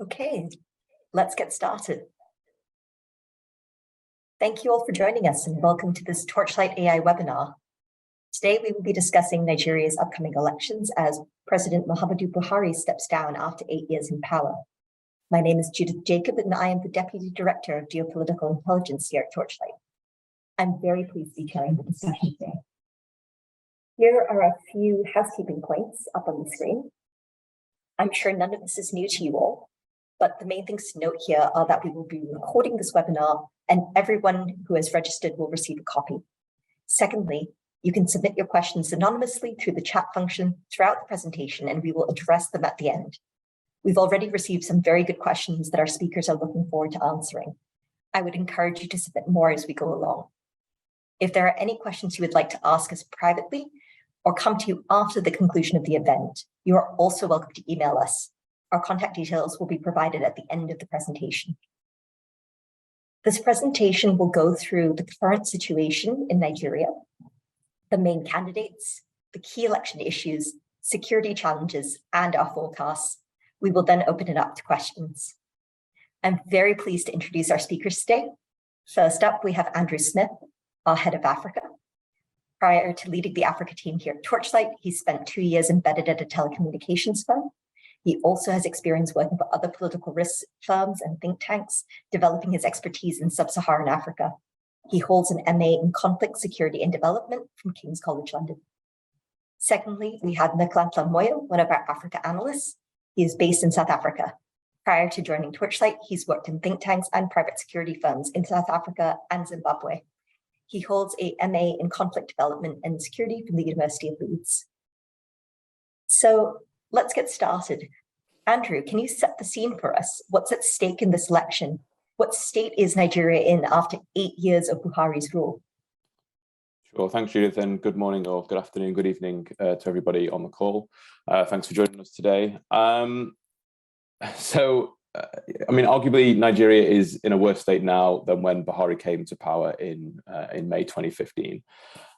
Okay, let's get started. Thank you all for joining us and welcome to this Torchlight AI webinar. Today we will be discussing Nigeria's upcoming elections as President Muhammadu Buhari steps down after 8 years in power. My name is Judith Jacob and I am the Deputy Director of Geopolitical Intelligence here at Torchlight. I'm very pleased to be chairing the discussion today. Here are a few housekeeping points up on the screen. I'm sure none of this is new to you all, but the main things to note here are that we will be recording this webinar and everyone who has registered will receive a copy. Secondly, you can submit your questions anonymously through the chat function throughout the presentation and we will address them at the end. We've already received some very good questions that our speakers are looking forward to answering. I would encourage you to submit more as we go along. If there are any questions you would like to ask us privately or come to you after the conclusion of the event, you are also welcome to email us. Our contact details will be provided at the end of the presentation. This presentation will go through the current situation in Nigeria, the main candidates, the key election issues, security challenges, and our forecasts. We will then open it up to questions. I'm very pleased to introduce our speakers today. First up, we have Andrew Smith, our head of Africa. Prior to leading the Africa team here at Torchlight, he spent 2 years embedded at a telecommunications firm. He also has experience working for other political risk firms and think tanks, developing his expertise in sub-Saharan Africa. He holds an MA in Conflict, Security and Development from King's College London. Secondly, we have Nklantla Moyo, one of our Africa analysts. He is based in South Africa. Prior to joining Torchlight, he's worked in think tanks and private security firms in South Africa and Zimbabwe. He holds a MA in Conflict Development and Security from the University of Leeds. So let's get started. Andrew, can you set the scene for us? What's at stake in this election? What state is Nigeria in after 8 years of Buhari's rule? Sure, thanks Judith, and good morning or good afternoon, good evening to everybody on the call. Thanks for joining us today. Arguably Nigeria is in a worse state now than when Buhari came to power in May 2015.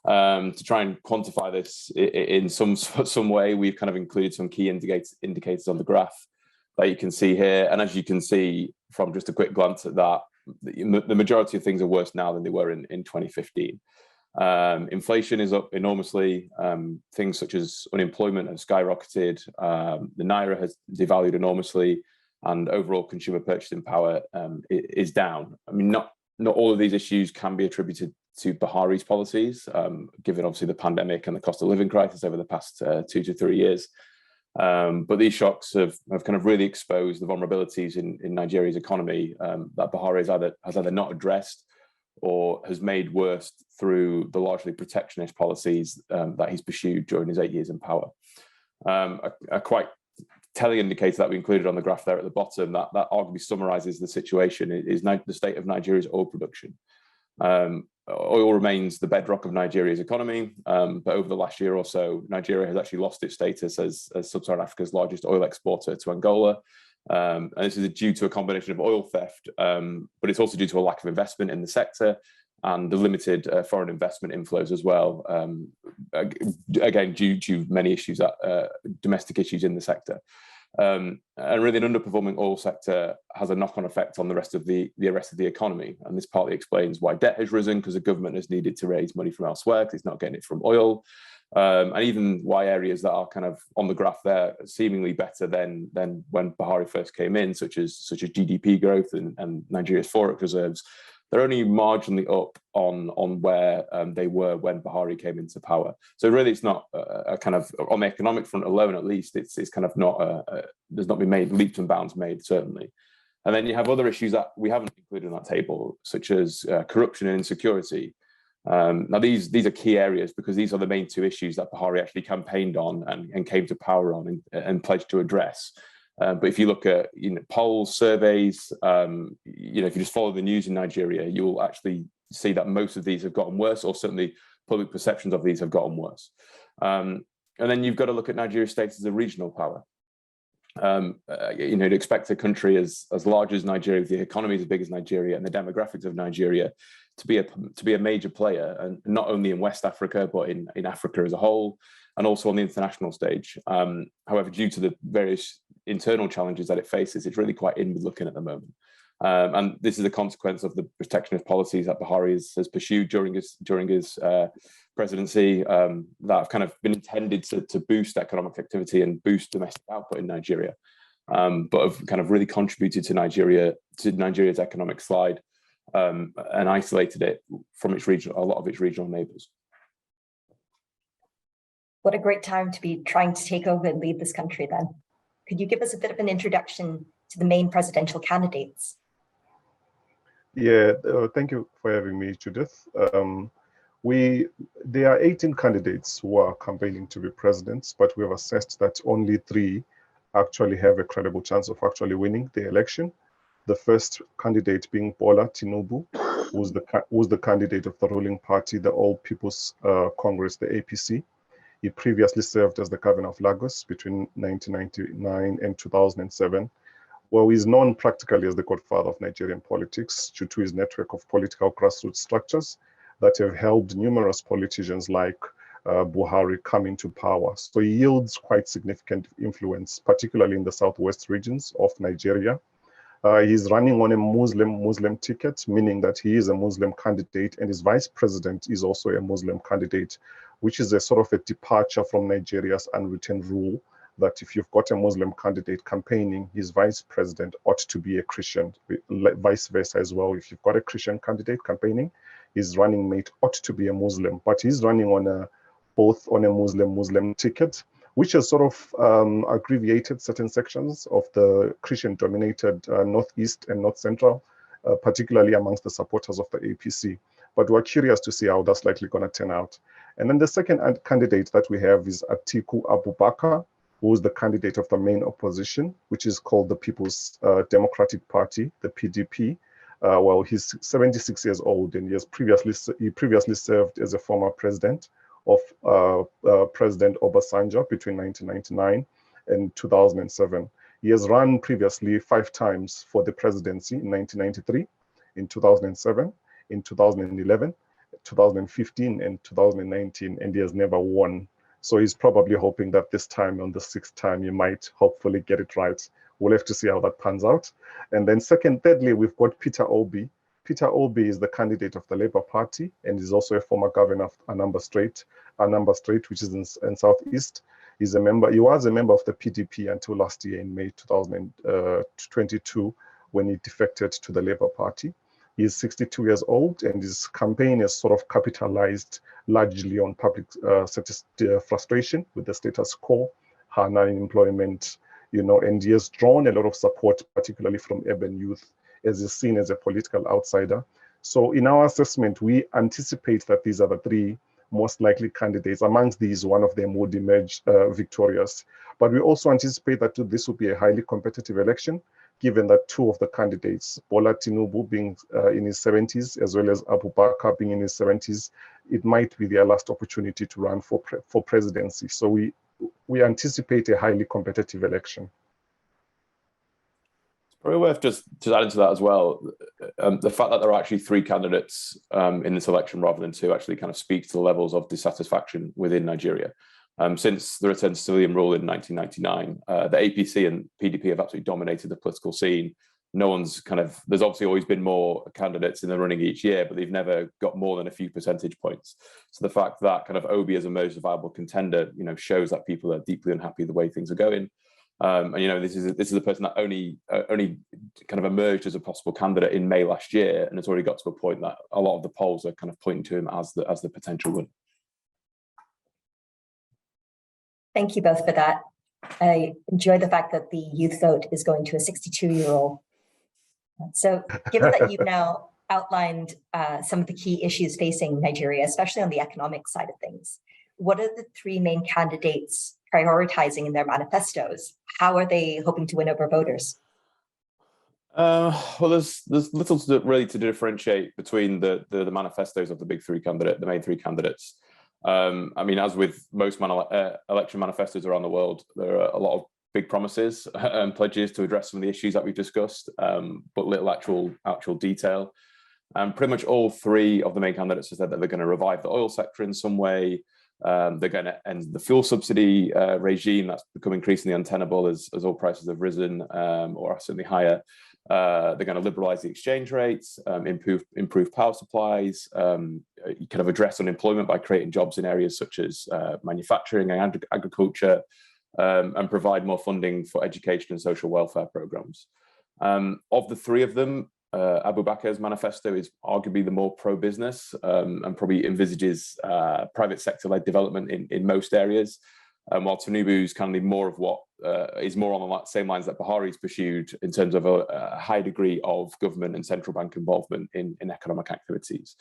To try and quantify this in some way, we've kind of included some key indicators on the graph that you can see here. And as you can see from just a quick glance at that, the majority of things are worse now than they were in 2015. Inflation is up enormously. Things such as unemployment have skyrocketed. The Naira has devalued enormously, and overall consumer purchasing power is down. I mean, not all of these issues can be attributed to Buhari's policies, given obviously the pandemic and the cost of living crisis over the past 2 to 3 years. But these shocks have kind of really exposed the vulnerabilities in Nigeria's economy that Buhari has either not addressed or has made worse through the largely protectionist policies that he's pursued during his 8 years in power. A quite telling indicator that we included on the graph there at the bottom that arguably summarizes the situation is the state of Nigeria's oil production. Oil remains the bedrock of Nigeria's economy, but over the last year or so, Nigeria has actually lost its status as Sub-Saharan Africa's largest oil exporter to Angola. And this is due to a combination of oil theft, but it's also due to a lack of investment in the sector and the limited foreign investment inflows as well, again, due to many issues, domestic issues in the sector. And really an underperforming oil sector has a knock-on effect on the rest of the economy. And this partly explains why debt has risen, because the government has needed to raise money from elsewhere because it's not getting it from oil. And even why areas that are kind of on the graph there seemingly better than when Buhari first came in, such as GDP growth and Nigeria's forex reserves, they're only marginally up on where they were when Buhari came into power. So really, it's not a kind of, on the economic front alone, at least, it's kind of not, there's not been made leaps and bounds made, certainly. And then you have other issues that we haven't included in that table, such as corruption and insecurity. Now, these are key areas because these are the main two issues that Buhari actually campaigned on and came to power on and pledged to address. But if you look at polls, surveys, if you just follow the news in Nigeria, you'll actually see that most of these have gotten worse, or certainly public perceptions of these have gotten worse. And then you've got to look at Nigeria's status as a regional power. To expect a country as large as Nigeria, with the economy as big as Nigeria and the demographics of Nigeria, to be a major player, and not only in West Africa but in Africa as a whole, and also on the international stage. However, due to the various internal challenges that it faces, it's really quite inward looking at the moment. And this is a consequence of the protectionist policies that Buhari has pursued during his presidency, that have kind of been intended to boost economic activity and boost domestic output in Nigeria, but have kind of really contributed to Nigeria's economic slide, and isolated it from a lot of its regional neighbours. What a great time to be trying to take over and lead this country then. Could you give us a bit of an introduction to the main presidential candidates? Yeah, thank you for having me, Judith. There are 18 candidates who are campaigning to be presidents, but we have assessed that only 3 actually have a credible chance of actually winning the election. The first candidate being Bola Tinubu, who's the candidate of the ruling party, the All People's Congress, the APC. He previously served as the governor of Lagos between 1999 and 2007. Well, he's known practically as the godfather of Nigerian politics due to his network of political grassroots structures that have helped numerous politicians like Buhari come into power. So he yields quite significant influence, particularly in the southwest regions of Nigeria. He's running on a Muslim ticket, meaning that he is a Muslim candidate, and his vice president is also a Muslim candidate, which is a sort of a departure from Nigeria's unwritten rule that if you've got a Muslim candidate campaigning, his vice president ought to be a Christian, vice versa as well. If you've got a Christian candidate campaigning, his running mate ought to be a Muslim, but he's running on both on a Muslim ticket, which has sort of aggregated certain sections of the Christian-dominated Northeast and North Central, particularly amongst the supporters of the APC. But we're curious to see how that's likely going to turn out. And then the second candidate that we have is Atiku Abubakar, who is the candidate of the main opposition, which is called the People's Democratic Party, the PDP. Well, he's 76 years old, and he previously served as a former president of President Obasanjo between 1999 and 2007. He has run previously 5 times for the presidency in 1993, in 2007, in 2011, 2015, and 2019, and he has never won. So he's probably hoping that this time, on the 6th time, he might hopefully get it right. We'll have to see how that pans out. And then thirdly, we've got Peter Obi. Peter Obi is the candidate of the Labour Party, and is also a former governor of Anambra State, which is in Southeast. He was a member of the PDP until last year in May 2022, when he defected to the Labour Party. He is 62 years old, and his campaign has sort of capitalized largely on public frustration with the status quo, high unemployment, and he has drawn a lot of support, particularly from urban youth, as he's seen as a political outsider. So in our assessment, we anticipate that these are the 3 most likely candidates. Amongst these, one of them would emerge victorious. But we also anticipate that this will be a highly competitive election, given that 2 of the candidates, Bola Tinubu being in his 70s, as well as Abubakar being in his 70s, it might be their last opportunity to run for presidency. So we anticipate a highly competitive election. It's probably worth just adding to that as well. The fact that there are actually 3 candidates in this election rather than 2 actually kind of speaks to the levels of dissatisfaction within Nigeria. Since the return to civilian rule in 1999, the APC and PDP have absolutely dominated the political scene. There's obviously always been more candidates in the running each year, but they've never got more than a few percentage points. So the fact that kind of Obi has emerged as a viable contender, shows that people are deeply unhappy the way things are going. And this is a person that only kind of emerged as a possible candidate in May last year, and it's already got to a point that a lot of the polls are kind of pointing to him as the potential winner. Thank you both for that. I enjoy the fact that the youth vote is going to a 62-year-old. So given that you've now outlined some of the key issues facing Nigeria, especially on the economic side of things, what are the 3 main candidates prioritizing in their manifestos? How are they hoping to win over voters? Well, there's little to differentiate between the manifestos of the main 3 candidates. I mean, as with most election manifestos around the world, there are a lot of big promises and pledges to address some of the issues that we've discussed, but little actual detail. Pretty much all 3 of the main candidates have said that they're going to revive the oil sector in some way. They're going to end the fuel subsidy regime that's become increasingly untenable as oil prices have risen or are certainly higher. They're going to liberalize the exchange rates, improve power supplies, kind of address unemployment by creating jobs in areas such as manufacturing and agriculture, and provide more funding for education and social welfare programs. Of the three of them, Abubakar's manifesto is arguably the more pro-business and probably envisages private sector-led development in most areas, while Tinubu's kind of more of what is more on the same lines that Buhari's pursued in terms of a high degree of government and central bank involvement in economic activities.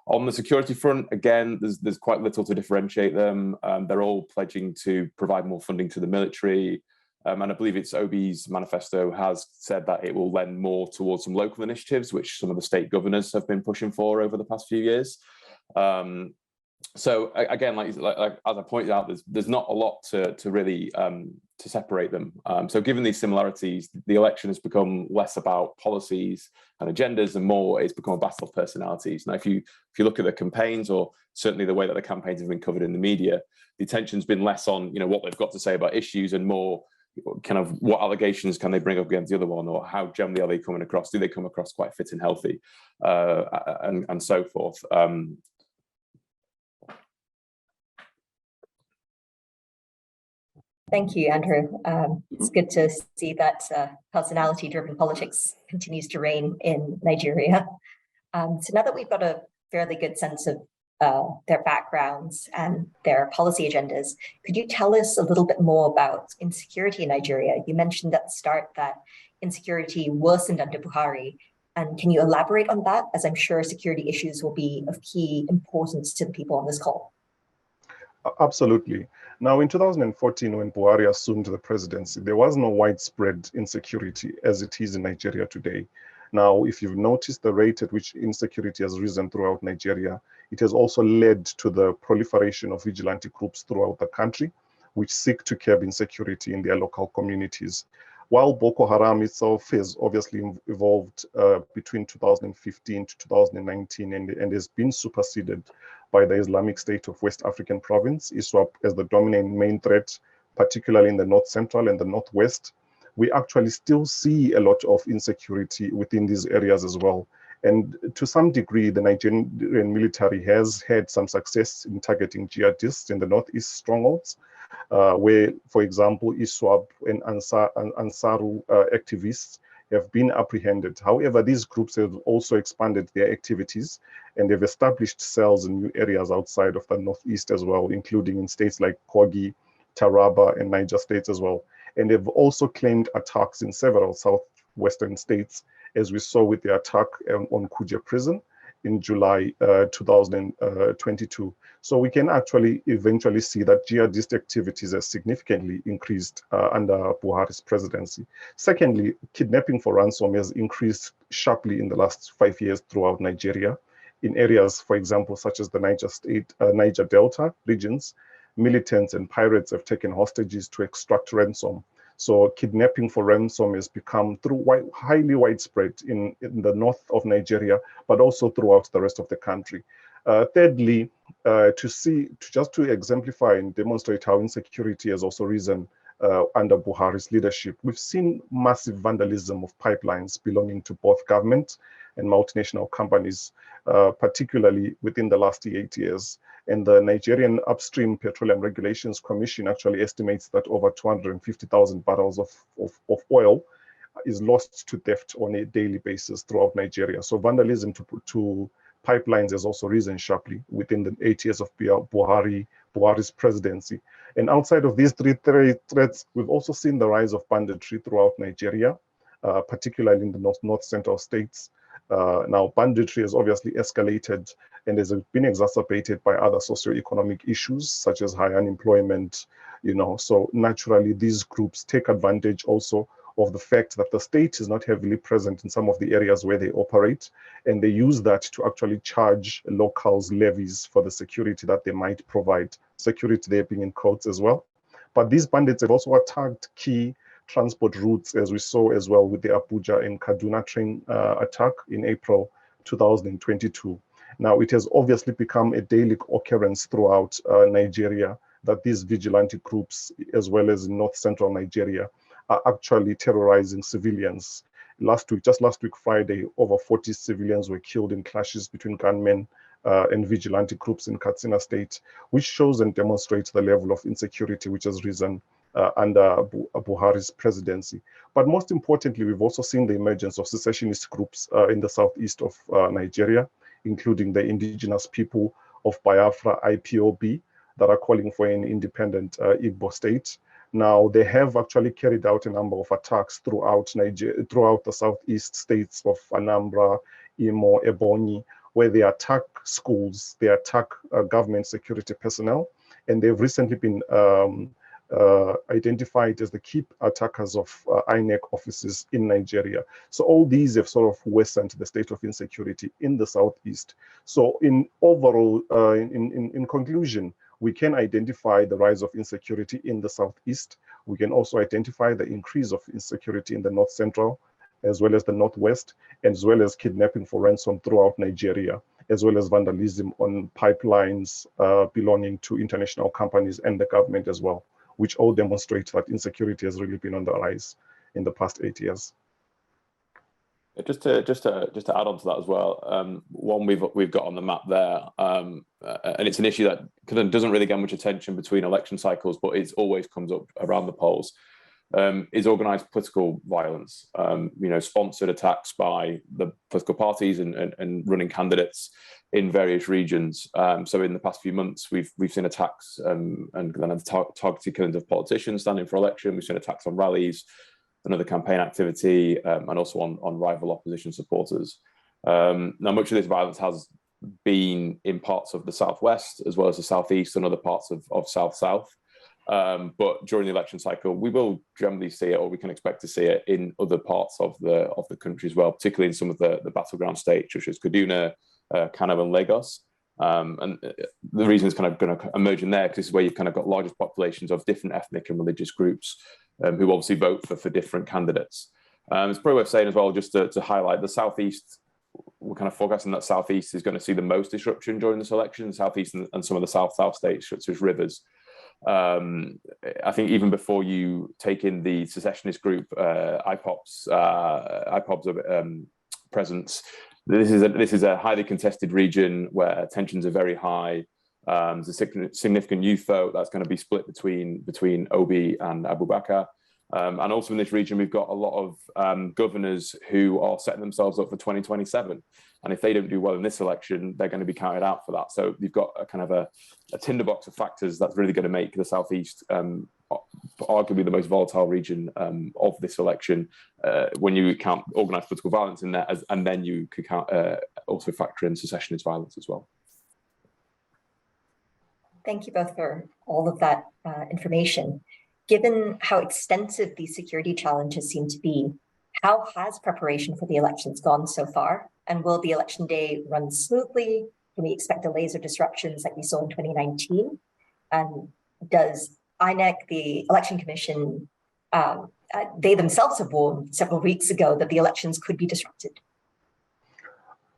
On the security front, again, there's quite little to differentiate them. They're all pledging to provide more funding to the military. And I believe it's Obi's manifesto has said that it will lend more towards some local initiatives, which some of the state governors have been pushing for over the past few years. So again, like as I pointed out, there's not a lot to really to separate them. So given these similarities, the election has become less about policies and agendas and more it's become a battle of personalities. Now, if you look at the campaigns, or certainly the way that the campaigns have been covered in the media, the attention's been less on what they've got to say about issues and more kind of what allegations can they bring up against the other one, or how generally are they coming across? Do they come across quite fit and healthy, and so forth. Thank you, Andrew. It's good to see that personality-driven politics continues to reign in Nigeria. So now that we've got a fairly good sense of their backgrounds and their policy agendas, could you tell us a little bit more about insecurity in Nigeria? You mentioned at the start that insecurity worsened under Buhari. And can you elaborate on that, as I'm sure security issues will be of key importance to the people on this call? Absolutely. Now, in 2014, when Buhari assumed the presidency, there was no widespread insecurity as it is in Nigeria today. Now, if you've noticed the rate at which insecurity has risen throughout Nigeria, it has also led to the proliferation of vigilante groups throughout the country, which seek to curb insecurity in their local communities. While Boko Haram itself has obviously evolved between 2015 to 2019 and has been superseded by the Islamic State of West African Province, ISWAP, as the dominant main threat, particularly in the North Central and the Northwest, we actually still see a lot of insecurity within these areas as well. And to some degree, the Nigerian military has had some success in targeting jihadists in the Northeast strongholds, where, for example, ISWAP and Ansaru activists have been apprehended. However, these groups have also expanded their activities and they've established cells in new areas outside of the Northeast as well, including in states like Kogi, Taraba, and Niger states as well. And they've also claimed attacks in several southwestern states, as we saw with the attack on Kuje prison in July 2022. So we can actually eventually see that jihadist activities have significantly increased under Buhari's presidency. Secondly, kidnapping for ransom has increased sharply in the last 5 years throughout Nigeria in areas, for example, such as the Niger Delta regions. Militants and pirates have taken hostages to extract ransom. So kidnapping for ransom has become highly widespread in the north of Nigeria, but also throughout the rest of the country. Thirdly, to exemplify and demonstrate how insecurity has also risen under Buhari's leadership, we've seen massive vandalism of pipelines belonging to both government and multinational companies, particularly within the last 8 years. And the Nigerian Upstream Petroleum Regulations Commission actually estimates that over 250,000 barrels of oil is lost to theft on a daily basis throughout Nigeria. So vandalism to pipelines has also risen sharply within the 8 years of Buhari's presidency. And outside of these three threats, we've also seen the rise of banditry throughout Nigeria, particularly in the north central states. Now, banditry has obviously escalated and has been exacerbated by other socioeconomic issues, such as high unemployment, so naturally these groups take advantage also of the fact that the state is not heavily present in some of the areas where they operate, and they use that to actually charge locals levies for the security that they might provide, security there being in quotes as well. But these bandits have also attacked key transport routes, as we saw as well with the Abuja and Kaduna train attack in April 2022. Now, it has obviously become a daily occurrence throughout Nigeria that these vigilante groups, as well as in north central Nigeria, are actually terrorizing civilians. Just last week, Friday, over 40 civilians were killed in clashes between gunmen and vigilante groups in Katsina State, which shows and demonstrates the level of insecurity which has risen under Buhari's presidency. But most importantly, we've also seen the emergence of secessionist groups in the southeast of Nigeria, including the indigenous people of Biafra, IPOB, that are calling for an independent Igbo state. Now, they have actually carried out a number of attacks throughout Nigeria, throughout the southeast states of Anambra, Imo, Ebonyi, where they attack schools, they attack government security personnel, and they've recently been identified as the key attackers of INEC offices in Nigeria. So all these have sort of worsened the state of insecurity in the southeast. So in overall, in conclusion, we can identify the rise of insecurity in the southeast. We can also identify the increase of insecurity in the north central, as well as the northwest, as well as kidnapping for ransom throughout Nigeria, as well as vandalism on pipelines belonging to international companies and the government as well, which all demonstrate that insecurity has really been on the rise in the past 8 years. Just to add on to that as well, one we've got on the map there, and it's an issue that kind of doesn't really get much attention between election cycles, but it always comes up around the polls, is organised political violence. Sponsored attacks by the political parties and running candidates in various regions. So in the past few months, we've seen attacks and then targeted killings of politicians standing for election. We've seen attacks on rallies and other campaign activity, and also on rival opposition supporters. Now, much of this violence has been in parts of the southwest, as well as the southeast and other parts of south-south. But during the election cycle, we will generally see it, or we can expect to see it in other parts of the country as well, particularly in some of the battleground states, such as Kaduna, Kano, and Lagos. And the reason it's kind of going to emerge in there, because this is where you've kind of got largest populations of different ethnic and religious groups who obviously vote for different candidates. It's probably worth saying as well, just to highlight, the southeast, we're kind of forecasting that southeast is going to see the most disruption during this election, southeast and some of the south-south states, such as Rivers. I think even before you take in the secessionist group, IPOB's presence, this is a highly contested region where tensions are very high. There's a significant youth vote that's going to be split between Obi and Abubakar. And also in this region, we've got a lot of governors who are setting themselves up for 2027. And if they don't do well in this election, they're going to be counted out for that. So you've got a kind of a tinderbox of factors that's really going to make the Southeast arguably the most volatile region of this election when you count organised political violence in there, and then you could count, also factor in secessionist violence as well. Thank you both for all of that information. Given how extensive these security challenges seem to be, how has preparation for the elections gone so far? And will the election day run smoothly? Can we expect delays or disruptions like we saw in 2019? And does INEC, the Election Commission, they themselves have warned several weeks ago that the elections could be disrupted?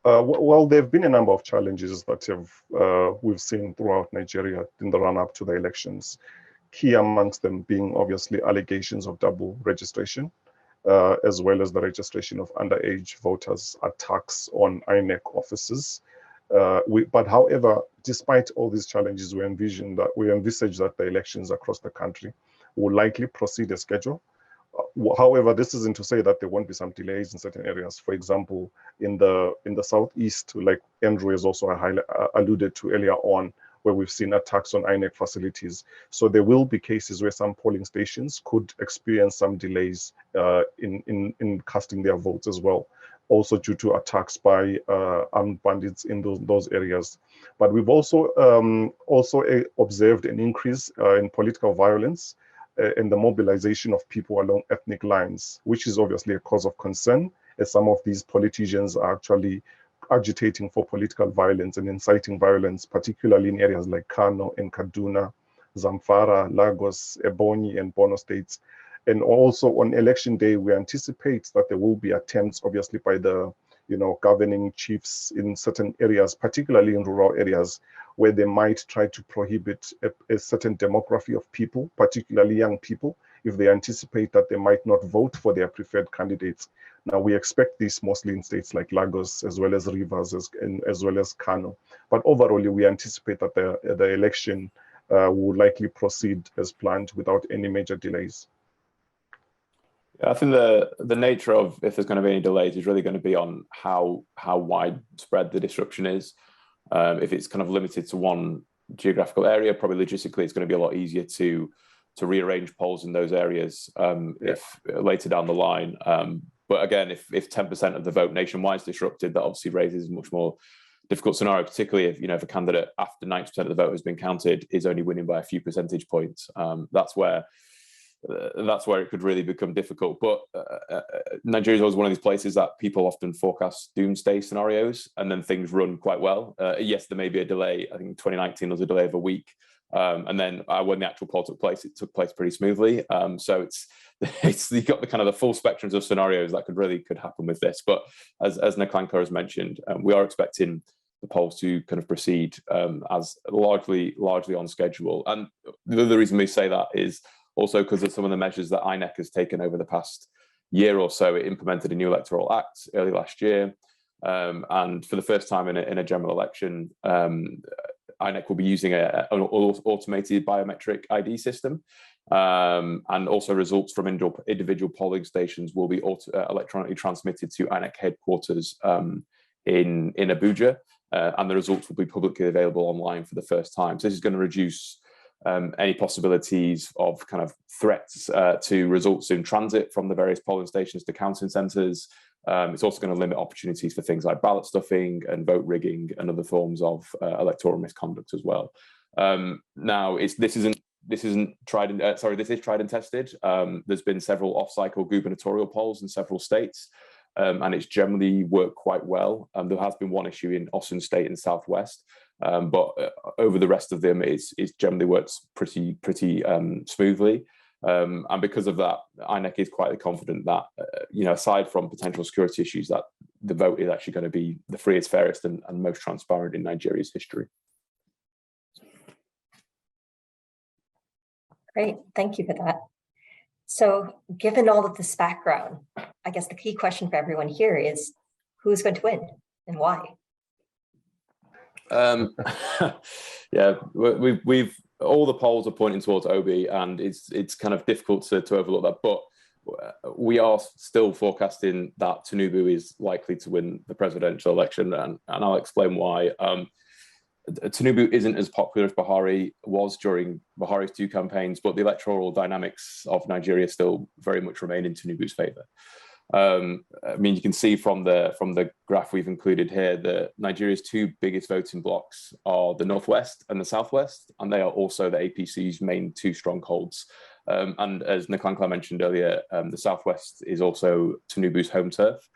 Well, there have been a number of challenges that we've seen throughout Nigeria in the run-up to the elections. Key amongst them being obviously allegations of double registration, as well as the registration of underage voters, attacks on INEC offices. But however, despite all these challenges, we envisage that the elections across the country will likely proceed as scheduled. However, this isn't to say that there won't be some delays in certain areas. For example, in the southeast, like Andrew has also alluded to earlier on, where we've seen attacks on INEC facilities. So there will be cases where some polling stations could experience some delays in casting their votes as well, also due to attacks by armed bandits in those areas. But we've also observed an increase in political violence and the mobilization of people along ethnic lines, which is obviously a cause of concern, as some of these politicians are actually agitating for political violence and inciting violence, particularly in areas like Kano and Kaduna, Zamfara, Lagos, Ebonyi, and Borno states. And also on election day, we anticipate that there will be attempts, obviously, by the governing chiefs in certain areas, particularly in rural areas, where they might try to prohibit a certain demography of people, particularly young people, if they anticipate that they might not vote for their preferred candidates. Now, we expect this mostly in states like Lagos, as well as Rivers, as well as Kano. But overall, we anticipate that the election will likely proceed as planned without any major delays. I think the nature of if there's going to be any delays is really going to be on how widespread the disruption is. If it's kind of limited to one geographical area, probably logistically it's going to be a lot easier to rearrange polls in those areas if later down the line. But again, if 10% of the vote nationwide is disrupted, that obviously raises a much more difficult scenario, particularly if a candidate after 90% of the vote has been counted is only winning by a few percentage points. That's where it could really become difficult. But Nigeria is always one of these places that people often forecast doomsday scenarios, and then things run quite well. Yes, there may be a delay. I think in 2019 there was a delay of a week, and then when the actual poll took place, it took place pretty smoothly. So you've got the kind of the full spectrums of scenarios that could happen with this. But as Nklanka has mentioned, we are expecting the polls to kind of proceed as largely on schedule. And the other reason we say that is also because of some of the measures that INEC has taken over the past year or so. It implemented a new electoral act early last year. And for the first time in a general election, INEC will be using an automated biometric ID system. And also results from individual polling stations will be electronically transmitted to INEC headquarters in Abuja. And the results will be publicly available online for the first time. So this is going to reduce any possibilities of kind of threats to results in transit from the various polling stations to counting centres. It's also going to limit opportunities for things like ballot stuffing and vote rigging and other forms of electoral misconduct as well. Now, this is tried and tested. There's been several off-cycle gubernatorial polls in several states, and it's generally worked quite well. There has been one issue in Osun State in Southwest, but over the rest of them, it's generally works pretty smoothly. And because of that, INEC is quite confident that, aside from potential security issues, that the vote is actually going to be the freest, fairest, and most transparent in Nigeria's history. Great, thank you for that. So given all of this background, I guess the key question for everyone here is, who's going to win and why? Yeah, we've all the polls are pointing towards Obi, and it's kind of difficult to overlook that. But we are still forecasting that Tinubu is likely to win the presidential election, and I'll explain why. Tinubu isn't as popular as Buhari was during Buhari's two campaigns, but the electoral dynamics of Nigeria still very much remain in Tinubu's favour. I mean, you can see from the graph we've included here that Nigeria's two biggest voting blocks are the Northwest and the Southwest, and they are also the APC's main two strongholds. And as Nklanka mentioned earlier, the Southwest is also Tinubu's home turf.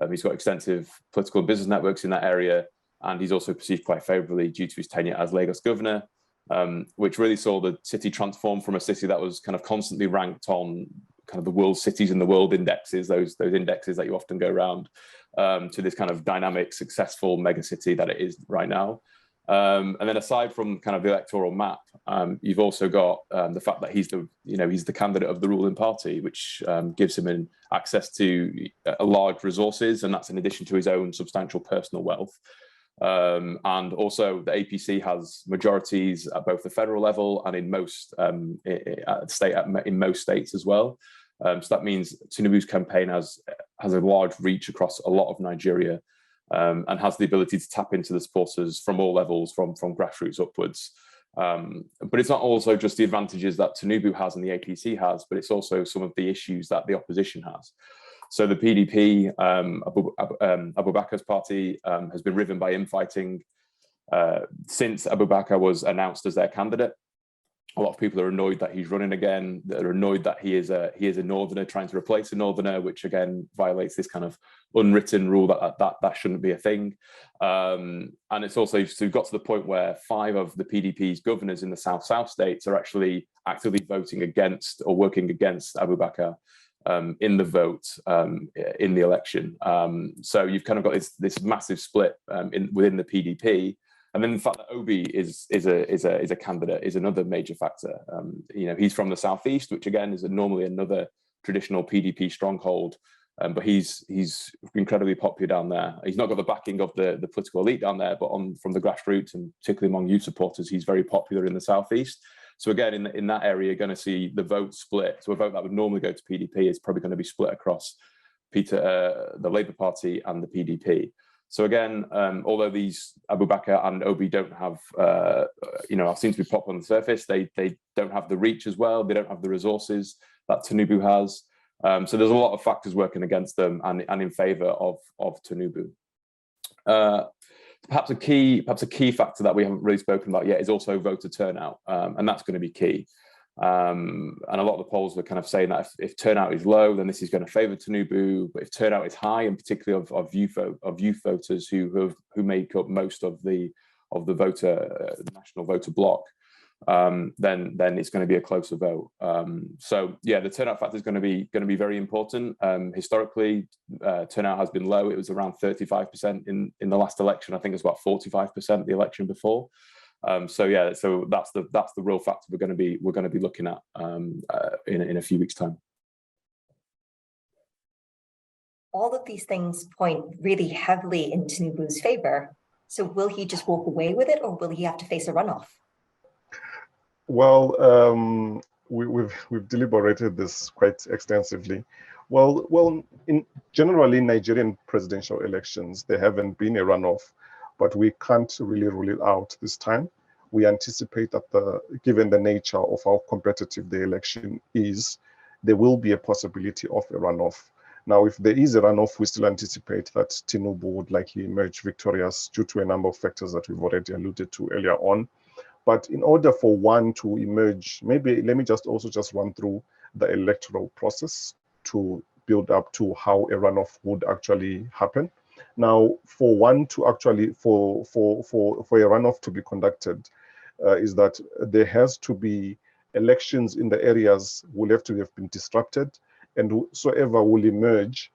He's got extensive political and business networks in that area, and he's also perceived quite favourably due to his tenure as Lagos governor, which really saw the city transform from a city that was kind of constantly ranked on kind of the world cities in the world indexes, those indexes that you often go around, to this kind of dynamic, successful megacity that it is right now. And then aside from kind of the electoral map, you've also got the fact that he's the candidate of the ruling party, which gives him access to large resources, and that's in addition to his own substantial personal wealth. And also the APC has majorities at both the federal level and in most states as well. So that means Tinubu's campaign has a large reach across a lot of Nigeria, and has the ability to tap into the supporters from all levels, from grassroots upwards. But it's not also just the advantages that Tinubu has and the APC has, but it's also some of the issues that the opposition has. So the PDP, Abubakar's party, has been riven by infighting since Abubakar was announced as their candidate. A lot of people are annoyed that he's running again. They're annoyed that he is a northerner trying to replace a northerner, which again violates this kind of unwritten rule that shouldn't be a thing. And it's also got to the point where 5 of the PDP's governors in the South states are actually actively voting against or working against Abubakar. in the vote in the election. So you've kind of got this massive split within the PDP, and then the fact that Obi is a candidate is another major factor. He's from the southeast, which again is normally another traditional PDP stronghold, but he's incredibly popular down there. He's not got the backing of the political elite down there, but from the grassroots and particularly among youth supporters, he's very popular in the southeast. So again, in that area, you're going to see the vote split. So a vote that would normally go to PDP is probably going to be split across the Labour Party and the PDP. So again, although these Abubakar and Obi don't have, seem to be popular on the surface, they don't have the reach as well. They don't have the resources that Tinubu has. So there's a lot of factors working against them and in favour of Tinubu. Perhaps a key factor that we haven't really spoken about yet is also voter turnout, and that's going to be key. And a lot of the polls are kind of saying that if turnout is low, then this is going to favour Tinubu. But if turnout is high, and particularly of youth voters who make up most of the national voter bloc, then it's going to be a closer vote. So yeah, the turnout factor is going to be very important. Historically, turnout has been low. It was around 35% in the last election. I think it was about 45% the election before. So that's the real factor we're going to be looking at in a few weeks' time. All of these things point really heavily in Tinubu's favor. So will he just walk away with it, or will he have to face a runoff? Well, we've deliberated this quite extensively. Well, generally Nigerian presidential elections, there haven't been a runoff, but we can't really rule it out this time. We anticipate that given the nature of how competitive the election is, there will be a possibility of a runoff. Now, if there is a runoff, we still anticipate that Tinubu would likely emerge victorious due to a number of factors that we've already alluded to earlier on. But in order for one to emerge, maybe let me just run through the electoral process to build up to how a runoff would actually happen. Now, for one to actually, for a runoff to be conducted, is that there has to be elections in the areas will have to have been disrupted, and whosoever will emerge.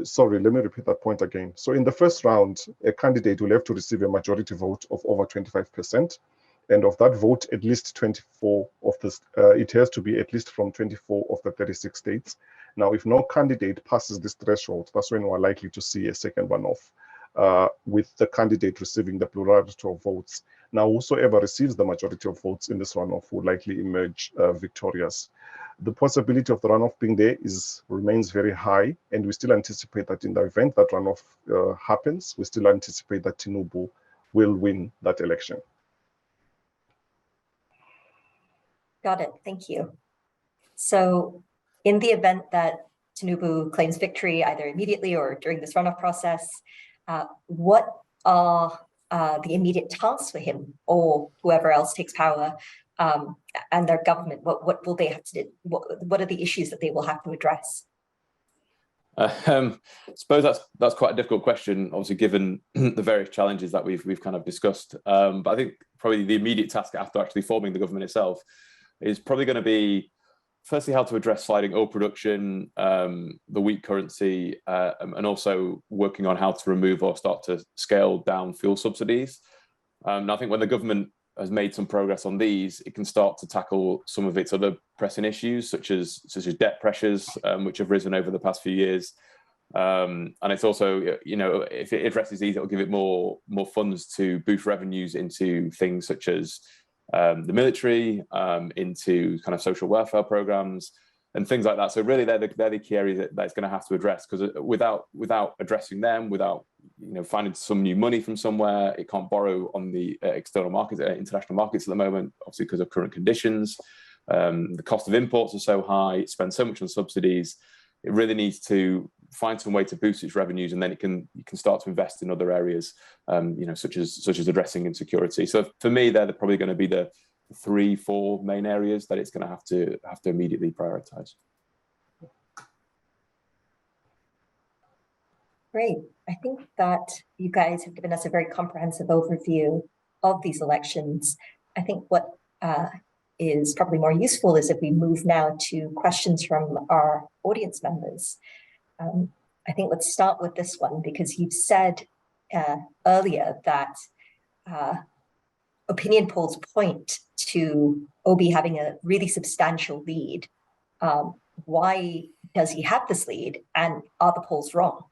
Sorry, let me repeat that point again. So in the first round, a candidate will have to receive a majority vote of over 25%. And of that vote, at least 24 of this, it has to be at least from 24 of the 36 states. Now, if no candidate passes this threshold, that's when we're likely to see a second runoff, with the candidate receiving the plurality of votes. Now, whosoever receives the majority of votes in this runoff will likely emerge victorious. The possibility of the runoff being there remains very high, and we still anticipate that in the event that runoff happens, we still anticipate that Tinubu will win that election. Got it. Thank you. So in the event that Tinubu claims victory, either immediately or during this runoff process, what are the immediate tasks for him or whoever else takes power and their government? What will they have to do? What are the issues that they will have to address? I suppose that's quite a difficult question, obviously, given the various challenges that we've kind of discussed. But I think probably the immediate task after actually forming the government itself is probably going to be, firstly, how to address sliding oil production, the weak currency, and also working on how to remove or start to scale down fuel subsidies. And I think when the government has made some progress on these, it can start to tackle some of its other pressing issues, such as debt pressures, which have risen over the past few years. And it's also, if it addresses these, it will give it more funds to boost revenues into things such as the military, into kind of social welfare programs and things like that. So really, they're the key areas that it's going to have to address, because without addressing them, without finding some new money from somewhere, it can't borrow on the external markets, international markets at the moment, obviously because of current conditions. The cost of imports are so high, it spends so much on subsidies. It really needs to find some way to boost its revenues, and then you can start to invest in other areas, such as addressing insecurity. So for me, they're probably going to be the 3-4 main areas that it's going to have to immediately prioritize. Great. I think that you guys have given us a very comprehensive overview of these elections. I think what is probably more useful is if we move now to questions from our audience members. I think let's start with this one, because you've said earlier that opinion polls point to Obi having a really substantial lead. Why does he have this lead, and are the polls wrong?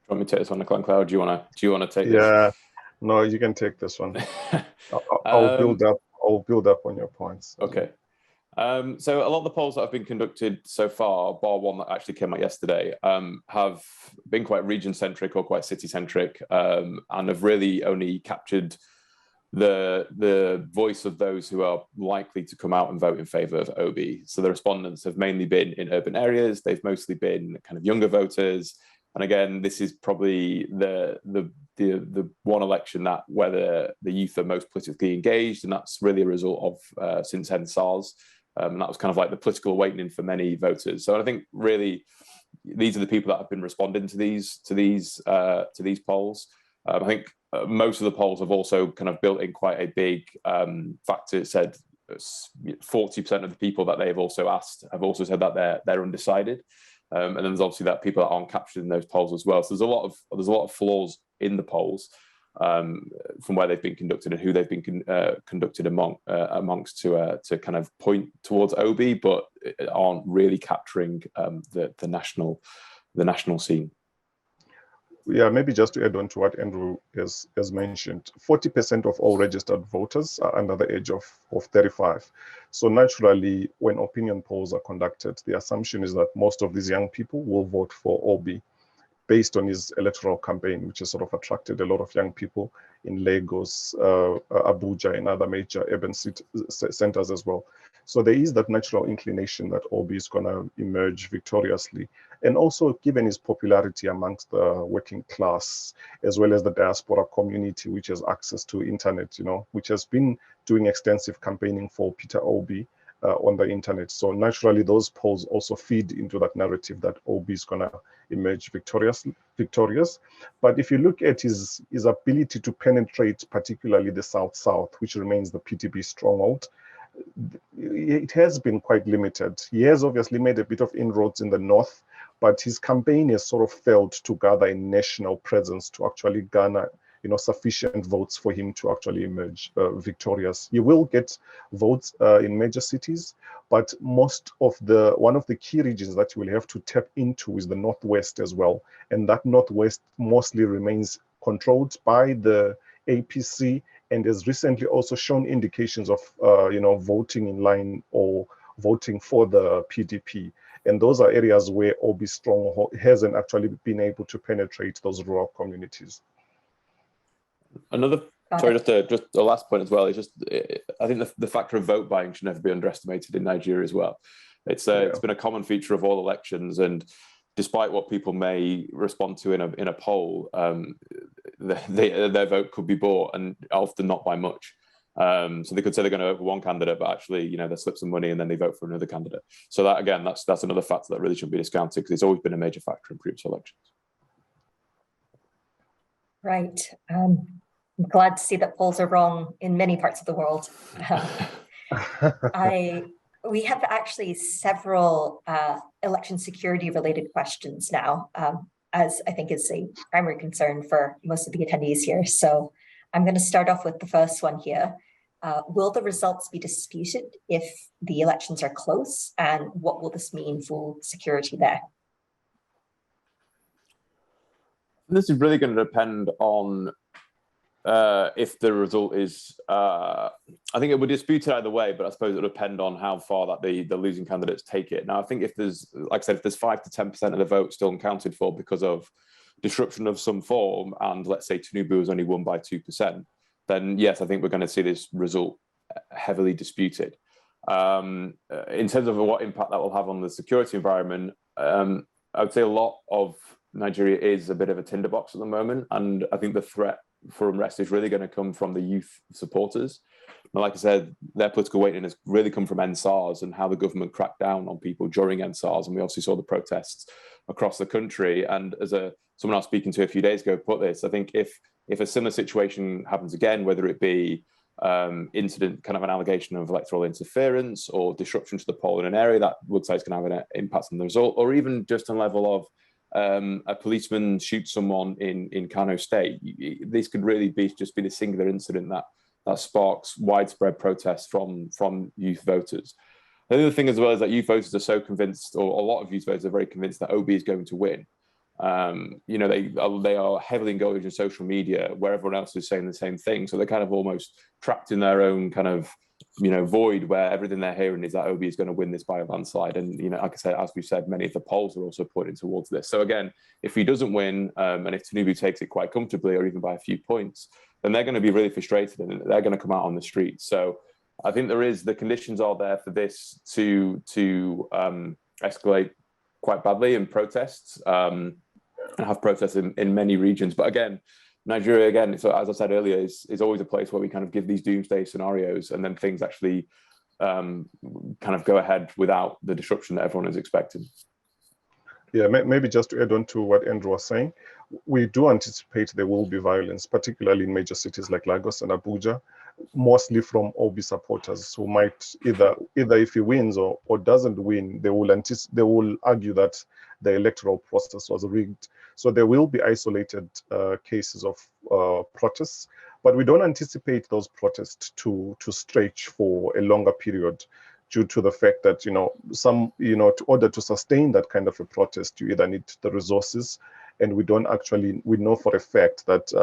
Do you want me to take this one, Nicole and Cloud? Do you want to take this? Yeah, no, you can take this one. I'll build up. I'll build up on your points. Okay. So a lot of the polls that have been conducted so far, bar one that actually came out yesterday, have been quite region-centric or quite city-centric, and have really only captured the voice of those who are likely to come out and vote in favour of Obi. So the respondents have mainly been in urban areas. They've mostly been kind of younger voters. And again, this is probably the one election where the youth are most politically engaged, and that's really a result of since end SARS. And that was kind of like the political awakening for many voters. So I think really these are the people that have been responding to these polls. I think most of the polls have also kind of built in quite a big factor. It said 40% of the people that they've also asked have also said that they're undecided. And then there's obviously that people that aren't captured in those polls as well. So there's a lot of flaws in the polls from where they've been conducted and who they've been conducted amongst to kind of point towards Obi, but aren't really capturing the national scene. Yeah, maybe just to add on to what Andrew has mentioned, 40% of all registered voters are under the age of 35. So naturally, when opinion polls are conducted, the assumption is that most of these young people will vote for Obi based on his electoral campaign, which has sort of attracted a lot of young people in Lagos, Abuja, and other major urban centers as well. So there is that natural inclination that Obi is going to emerge victoriously. And also, given his popularity amongst the working class, as well as the diaspora community, which has access to internet, which has been doing extensive campaigning for Peter Obi on the internet. So naturally, those polls also feed into that narrative that Obi is going to emerge victorious. But if you look at his ability to penetrate, particularly the South, which remains the PDP stronghold, it has been quite limited. He has obviously made a bit of inroads in the North, but his campaign has sort of failed to gather a national presence to actually garner sufficient votes for him to actually emerge victorious. He will get votes in major cities, but one of the key regions that you will have to tap into is the Northwest as well. And that Northwest mostly remains controlled by the APC, and has recently also shown indications of voting in line or voting for the PDP. And those are areas where Obi stronghold hasn't actually been able to penetrate those rural communities. Just the last point as well is just I think the factor of vote buying should never be underestimated in Nigeria as well. It's been a common feature of all elections, and despite what people may respond to in a poll, their vote could be bought, and often not by much. So they could say they're going to vote for one candidate, but actually, they slip some money and then they vote for another candidate. So that, again, that's another factor that really shouldn't be discounted, because it's always been a major factor in previous elections. Right. I'm glad to see that polls are wrong in many parts of the world. We have actually several election security related questions now, as I think is a primary concern for most of the attendees here. So I'm going to start off with the first one here. Will the results be disputed if the elections are close? And what will this mean for security there? This is really going to depend on if the result is, I think it would dispute it either way, but I suppose it would depend on how far that the losing candidates take it. Now, I think if there's, like I said, if there's 5 to 10% of the vote still uncounted for because of disruption of some form, and let's say Tinubu has only won by 2%, then yes, I think we're going to see this result heavily disputed. In terms of what impact that will have on the security environment, I would say a lot of Nigeria is a bit of a tinderbox at the moment, and I think the threat for unrest is really going to come from the youth supporters. And like I said, their political awakening has really come from NSARS and how the government cracked down on people during NSARS, and we also saw the protests across the country. And as someone I was speaking to a few days ago put this, I think if a similar situation happens again, whether it be incident, kind of an allegation of electoral interference or disruption to the poll in an area, that would say it's going to have an impact on the result, or even just on level of a policeman shoots someone in Kano State. This could really just be the singular incident that sparks widespread protests from youth voters. The other thing as well is that youth voters are so convinced, or a lot of youth voters are very convinced that Obi is going to win. You know, they are heavily engaged in social media where everyone else is saying the same thing. So they're kind of almost trapped in their own kind of, you know, void where everything they're hearing is that Obi is going to win this by a landslide. And, you know, like I said, as we've said, many of the polls are also pointing towards this. So again, if he doesn't win, and if Tinubu takes it quite comfortably or even by a few points, then they're going to be really frustrated and they're going to come out on the streets. So I think the conditions are there for this to escalate quite badly in protests, and have protests in many regions. But again, Nigeria, again, so as I said earlier, is always a place where we kind of give these doomsday scenarios and then things actually kind of go ahead without the disruption that everyone is expecting. Yeah, maybe just to add on to what Andrew was saying, we do anticipate there will be violence, particularly in major cities like Lagos and Abuja, mostly from Obi supporters who might either if he wins or doesn't win, they will argue that the electoral process was rigged. So there will be isolated cases of protests, but we don't anticipate those protests to stretch for a longer period, due to the fact that, you know, in order to sustain that kind of a protest, you either need the resources, and we know for a fact that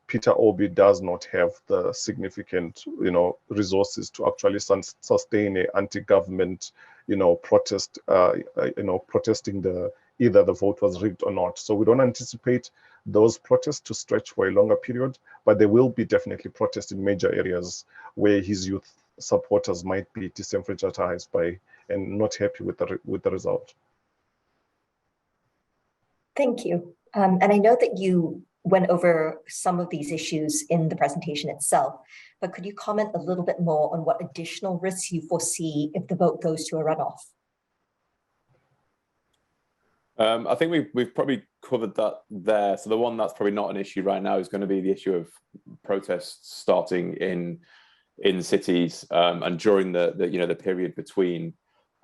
Peter Obi does not have the significant, you know, resources to actually sustain a anti-government, you know, protest, protesting either the vote was rigged or not. So we don't anticipate those protests to stretch for a longer period, but there will be definitely protests in major areas where his youth supporters might be disenfranchised by and not happy with the result. Thank you. And I know that you went over some of these issues in the presentation itself, but could you comment a little bit more on what additional risks you foresee if the vote goes to a runoff? I think we've probably covered that there. So the one that's probably not an issue right now is going to be the issue of protests starting in cities and during the period between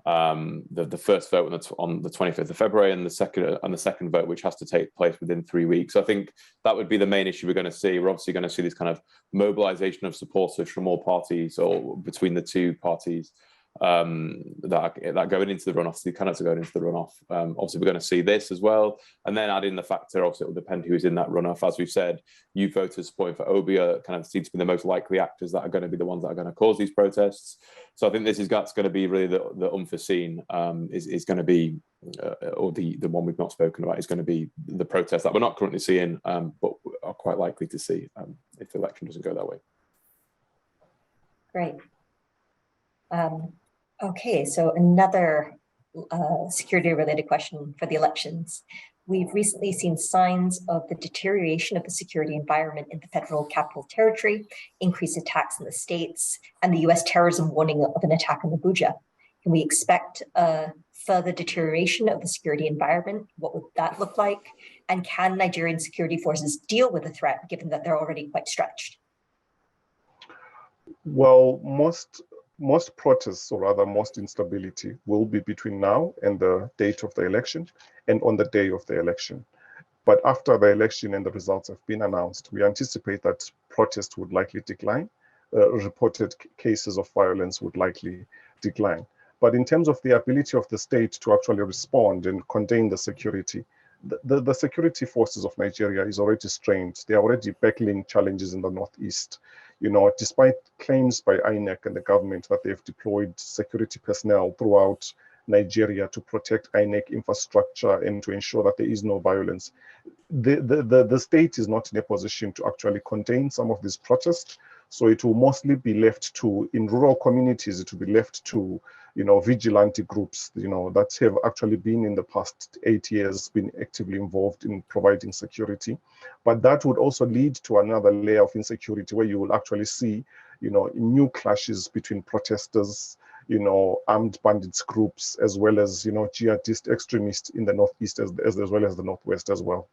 the first vote on the 25th of February and the second vote, which has to take place within 3 weeks. So I think that would be the main issue we're going to see. We're obviously going to see this kind of mobilization of supporters from all parties or between the two parties that going into the runoff, the candidates are going into the runoff. Obviously, we're going to see this as well. And then add in the factor, obviously, it will depend who's in that runoff. As we've said, youth voters supporting for Obi kind of seem to be the most likely actors that are going to be the ones that are going to cause these protests. So I think that's going to be really the unforeseen, is going to be, or the one we've not spoken about is going to be the protest that we're not currently seeing, but are quite likely to see if the election doesn't go that way. Great. Okay, so another security-related question for the elections. We've recently seen signs of the deterioration of the security environment in the Federal Capital Territory, increased attacks in the states, and the US terrorism warning of an attack in Abuja. Can we expect a further deterioration of the security environment? What would that look like? And can Nigerian security forces deal with the threat, given that they're already quite stretched? Well, most protests, or rather most instability, will be between now and the date of the election and on the day of the election. But after the election and the results have been announced, we anticipate that protests would likely decline. Reported cases of violence would likely decline. But in terms of the ability of the state to actually respond and contain the security, the security forces of Nigeria is already strained. They are already battling challenges in the Northeast. You know, despite claims by INEC and the government that they've deployed security personnel throughout Nigeria to protect INEC infrastructure and to ensure that there is no violence, the state is not in a position to actually contain some of these protests. So it will mostly be left to, in rural communities, it will be left to, you know, vigilante groups, you know, that have actually been in the past 8 years, been actively involved in providing security. But that would also lead to another layer of insecurity where you will actually see, you know, new clashes between protesters, you know, armed bandits groups, as well as, you know, jihadist extremists in the Northeast as well as the Northwest as well.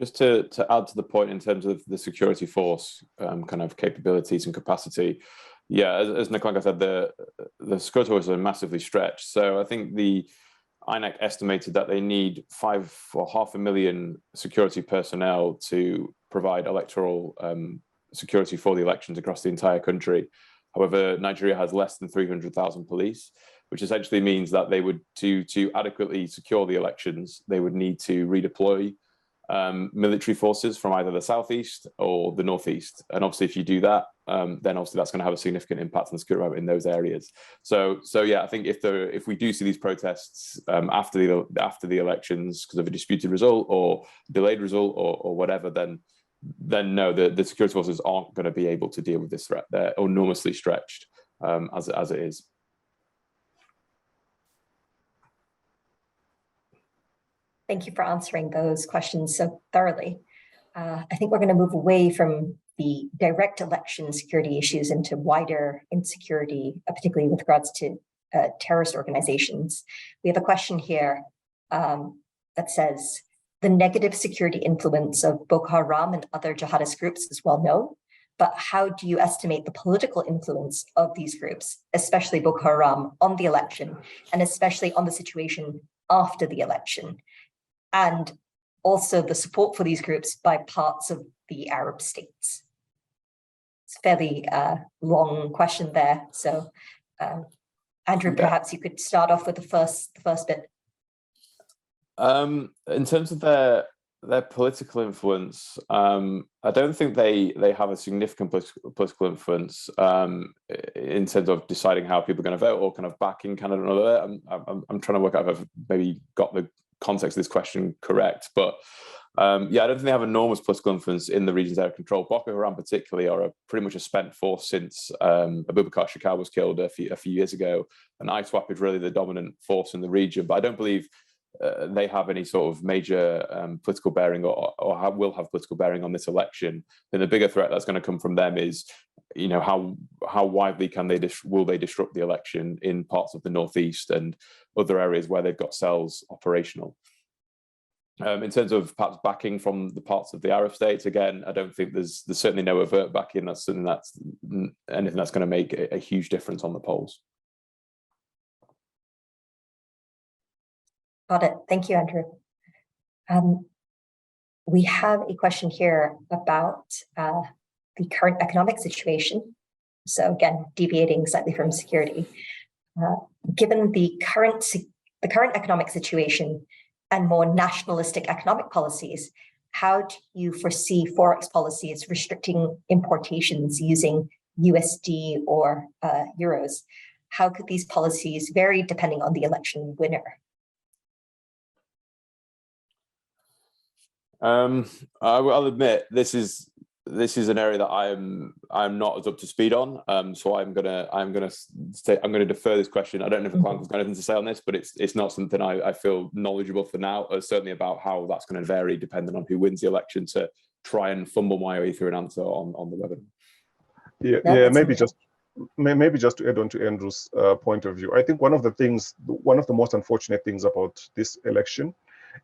Just to add to the point in terms of the security force kind of capabilities and capacity, yeah, as Nkalanka said, the security force are massively stretched. So I think the INEC estimated that they need 500,000 security personnel to provide electoral security for the elections across the entire country. However, Nigeria has less than 300,000 police, which essentially means that they would, to adequately secure the elections, they would need to redeploy military forces from either the southeast or the northeast. And obviously, if you do that, then obviously that's going to have a significant impact on the security in those areas. So yeah, I think if we do see these protests after the elections because of a disputed result or delayed result or whatever, then no, the security forces aren't going to be able to deal with this threat. They're enormously stretched as it is. Thank you for answering those questions so thoroughly. I think we're going to move away from the direct election security issues into wider insecurity, particularly with regards to terrorist organizations. We have a question here that says, the negative security influence of Boko Haram and other jihadist groups is well known, but how do you estimate the political influence of these groups, especially Boko Haram, on the election, and especially on the situation after the election? And also the support for these groups by parts of the Arab states? It's a fairly long question there. So Andrew, perhaps you could start off with the first bit. In terms of their political influence, I don't think they have a significant political influence in terms of deciding how people are going to vote or kind of backing Canada and other. I'm trying to work out if I've maybe got the context of this question correct, but yeah, I don't think they have enormous political influence in the regions they're control. Boko Haram particularly are pretty much a spent force since Abubakar Shakal was killed a few years ago, and ISWAP is really the dominant force in the region, but I don't believe they have any sort of major political bearing or will have political bearing on this election. Then the bigger threat that's going to come from them is, you know, how widely will they disrupt the election in parts of the northeast and other areas where they've got cells operational. In terms of perhaps backing from the parts of the Arab states, again, I don't think there's certainly no overt backing. That's something anything that's going to make a huge difference on the polls. Got it. Thank you, Andrew. We have a question here about the current economic situation. So again, deviating slightly from security. Given the current economic situation and more nationalistic economic policies, how do you foresee Forex policies restricting importations using USD or euros? How could these policies vary depending on the election winner? I'll admit this is an area that I'm not as up to speed on. So I'm gonna defer this question. I don't know if Nkalanka's got anything to say on this, but it's not something I feel knowledgeable for now. Certainly about how that's going to vary depending on who wins the election. To try and fumble my way through an answer on the webinar. Yeah, maybe just to add on to Andrew's point of view. I think one of the most unfortunate things about this election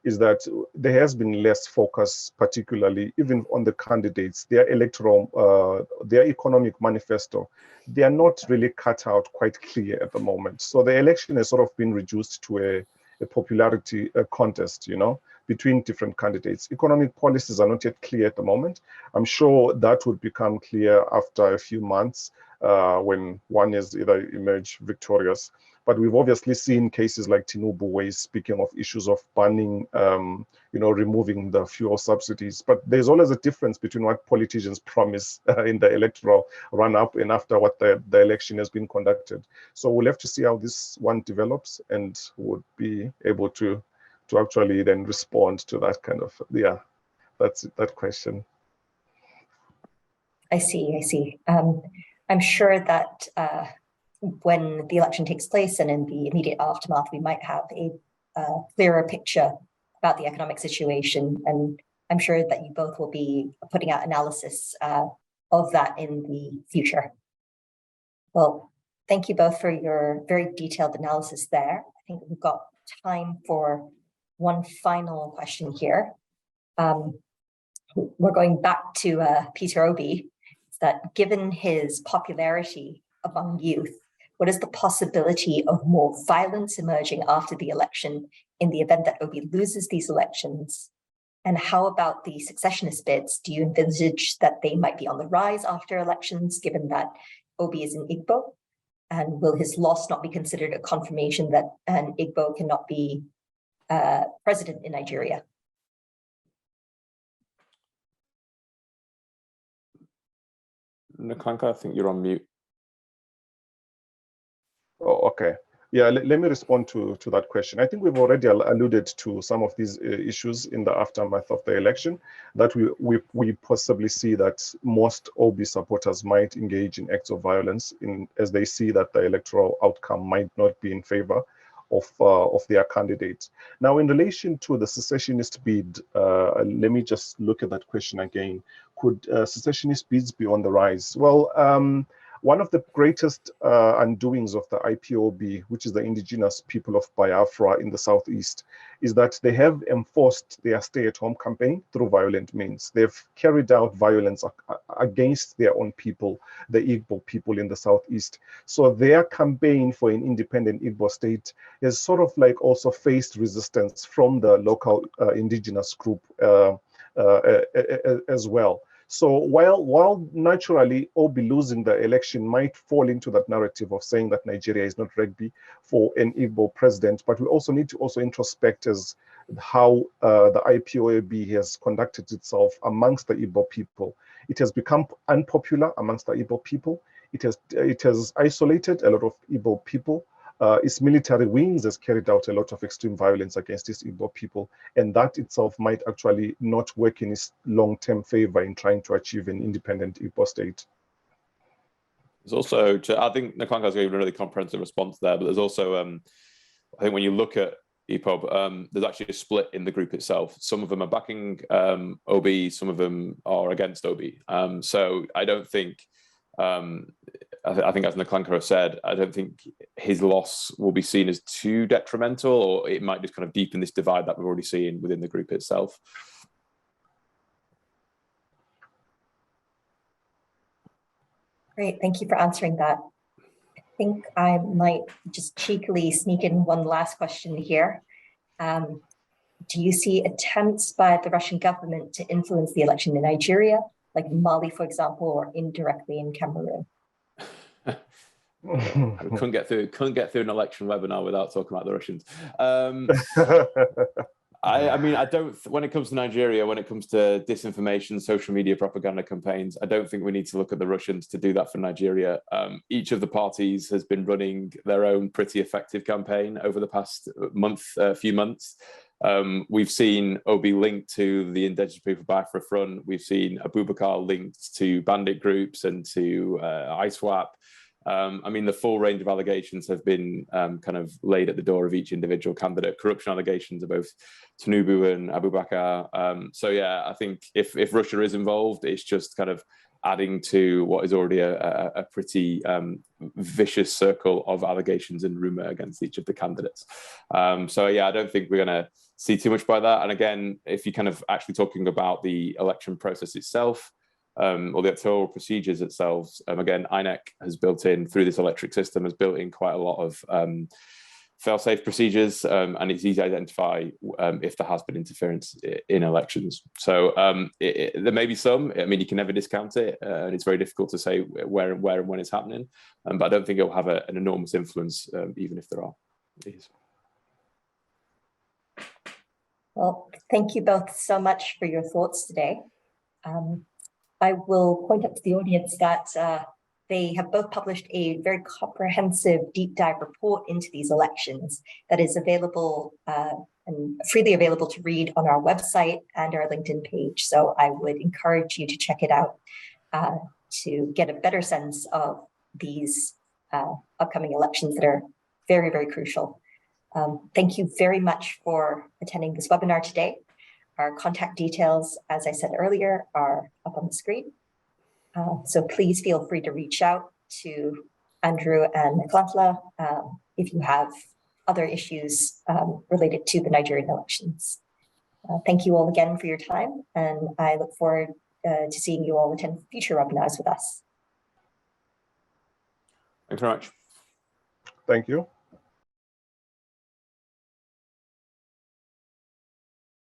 is that there has been less focus, particularly even on the candidates, their electoral, their economic manifesto. They are not really cut out quite clear at the moment. So the election has sort of been reduced to a popularity contest, you know, between different candidates. Economic policies are not yet clear at the moment. I'm sure that would become clear after a few months when one is either emerged victorious. But we've obviously seen cases like Tinubu, where he's speaking of issues of banning, removing the fuel subsidies. But there's always a difference between what politicians promise in the electoral run-up and after what the election has been conducted. So we'll have to see how this one develops, and would be able to actually then respond to that kind of, that's that question. I see. I'm sure that when the election takes place and in the immediate aftermath, we might have a clearer picture about the economic situation. And I'm sure that you both will be putting out analysis of that in the future. Well, thank you both for your very detailed analysis there. I think we've got time for one final question here. we're going back to Peter Obi, is that given his popularity among youth, what is the possibility of more violence emerging after the election in the event that Obi loses these elections? And how about the successionist bids? Do you envisage that they might be on the rise after elections, given that Obi is an Igbo? And will his loss not be considered a confirmation that an Igbo cannot be president in Nigeria? Nklanka, I think you're on mute. Oh, okay. Yeah, let me respond to that question. I think we've already alluded to some of these issues in the aftermath of the election, that we possibly see that most Obi supporters might engage in acts of violence as they see that the electoral outcome might not be in favor of their candidate. Now, in relation to the secessionist bid, let me just look at that question again. Could secessionist bids be on the rise? Well, one of the greatest undoings of the IPOB, which is the indigenous people of Biafra in the southeast, is that they have enforced their stay-at-home campaign through violent means. They've carried out violence against their own people, the Igbo people in the southeast. So their campaign for an independent Igbo state has sort of like also faced resistance from the local indigenous group as well. So while naturally Obi losing the election might fall into that narrative of saying that Nigeria is not ready for an Igbo president, but we also need to introspect as how the IPOB has conducted itself amongst the Igbo people. It has become unpopular amongst the Igbo people. It has isolated a lot of Igbo people. Its military wings has carried out a lot of extreme violence against its Igbo people, and that itself might actually not work in its long-term favor in trying to achieve an independent Igbo state. There's also, I think Nklanka's gave a really comprehensive response there, but there's also, I think when you look at EPOB, there's actually a split in the group itself. Some of them are backing Obi, some of them are against Obi. So I don't think, I think as Nklanka said, I don't think his loss will be seen as too detrimental, or it might just kind of deepen this divide that we've already seen within the group itself. Great, thank you for answering that. I think I might just cheekily sneak in one last question here. Do you see attempts by the Russian government to influence the election in Nigeria, like Mali, for example, or indirectly in Cameroon? I couldn't get through an election webinar without talking about the Russians. I mean, I don't. When it comes to Nigeria, when it comes to disinformation, social media propaganda campaigns, I don't think we need to look at the Russians to do that for Nigeria. Each of the parties has been running their own pretty effective campaign over the past few months. We've seen Obi linked to the Indigenous People Biafra Front. We've seen Abubakar linked to bandit groups and to ISWAP. I mean, the full range of allegations have been kind of laid at the door of each individual candidate. Corruption allegations of both Tinubu and Abubakar. So yeah, I think if Russia is involved, it's just kind of adding to what is already a pretty vicious circle of allegations and rumor against each of the candidates. So yeah, I don't think we're going to see too much by that. And again, if you're kind of actually talking about the election process itself, or the electoral procedures itself, again, INEC has built in, through this electric system, has built in quite a lot of fail-safe procedures, and it's easy to identify if there has been interference in elections. So there may be some. I mean, you can never discount it, and it's very difficult to say where and when it's happening. But I don't think it'll have an enormous influence, even if there are. Well, thank you both so much for your thoughts today. I will point out to the audience that they have both published a very comprehensive deep dive report into these elections that is available and freely available to read on our website and our LinkedIn page. So I would encourage you to check it out to get a better sense of these upcoming elections that are very, very crucial. Thank you very much for attending this webinar today. Our contact details, as I said earlier, are up on the screen. So please feel free to reach out to Andrew and Nklanka if you have other issues related to the Nigerian elections. Thank you all again for your time, and I look forward to seeing you all attend future webinars with us. Thanks very much. Thank you.